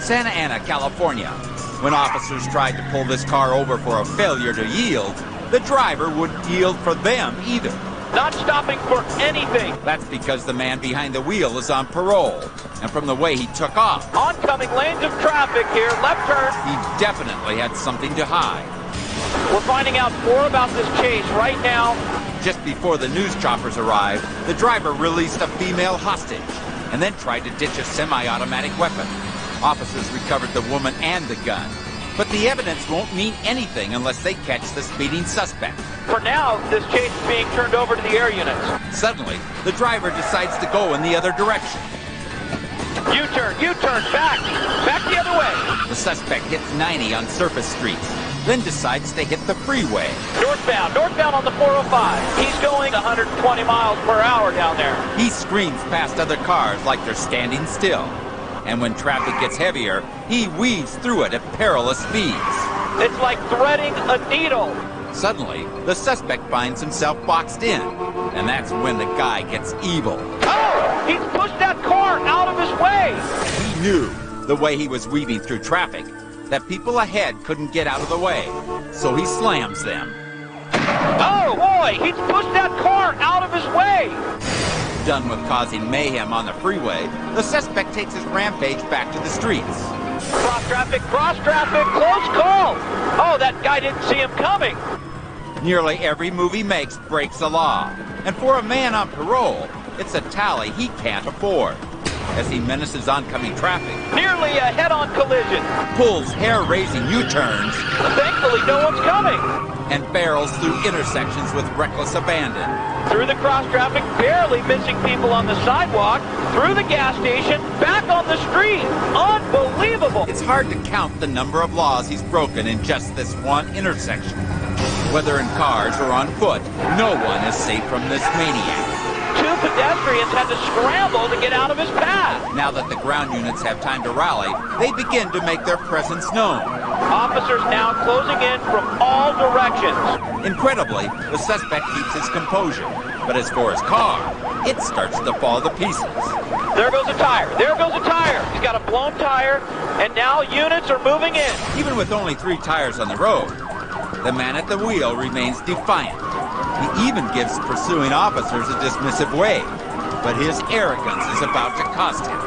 Santa Ana, California. When officers tried to pull this car over for a failure to yield, the driver wouldn't yield for them either. Not stopping for anything. That's because the man behind the wheel is on parole. And from the way he took off, Oncoming lanes of traffic here, left turn. he definitely had something to hide. We're finding out more about this chase right now. Just before the news choppers arrived, the driver released a female hostage and then tried to ditch a semi-automatic weapon. Officers recovered the woman and the gun. But the evidence won't mean anything unless they catch the speeding suspect. For now, this chase is being turned over to the air units. Suddenly, the driver decides to go in the other direction. U-turn, back the other way. The suspect hits 90 on surface streets, then decides to hit the freeway. Northbound on the 405. He's going 120 miles per hour down there. He screams past other cars like they're standing still. And when traffic gets heavier, he weaves through it at perilous speeds. It's like threading a needle. Suddenly, the suspect finds himself boxed in, and that's when the guy gets evil. Oh, he's pushed that car out of his way. He knew, the way he was weaving through traffic, that people ahead couldn't get out of the way, so he slams them. Oh boy, he's pushed that car out of his way. Done with causing mayhem on the freeway, the suspect takes his rampage back to the streets. Cross traffic, close call. Oh, that guy didn't see him coming. Nearly every move he makes breaks the law. And for a man on parole, it's a tally he can't afford. As he menaces oncoming traffic, Nearly a head-on collision. pulls hair-raising U-turns, Thankfully, no one's coming. and barrels through intersections with reckless abandon. Through the cross traffic, barely missing people on the sidewalk. Through the gas station, back on the street. Unbelievable. It's hard to count the number of laws he's broken in just this one intersection. Whether in cars or on foot, no one is safe from this maniac. Two pedestrians had to scramble to get out of his path. Now that the ground units have time to rally, they begin to make their presence known. Officers now closing in from all directions. Incredibly, the suspect keeps his composure. But as for his car, it starts to fall to pieces. There goes a tire. He's got a blown tire, and now units are moving in. Even with only 3 tires on the road, the man at the wheel remains defiant. He even gives pursuing officers a dismissive wave. But his arrogance is about to cost him.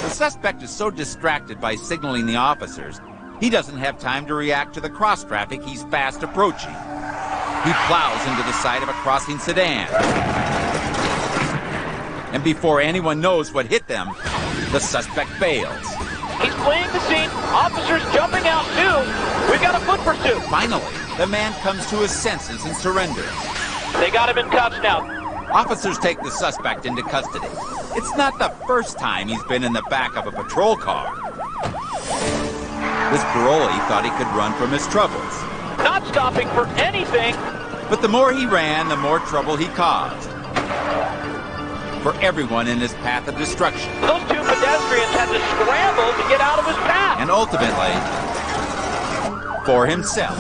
The suspect is so distracted by signaling the officers, he doesn't have time to react to the cross traffic he's fast approaching. He plows into the side of a crossing sedan. And before anyone knows what hit them, the suspect bails. He's fleeing the scene. Officers jumping out too. We've got a foot pursuit. Finally, the man comes to his senses and surrenders. They got him in cuffs now. Officers take the suspect into custody. It's not the first time he's been in the back of a patrol car. This parolee thought he could run from his troubles. Not stopping for anything. But the more he ran, the more trouble he caused. For everyone in his path of destruction. Those two pedestrians had to scramble to get out of his path. And ultimately, for himself.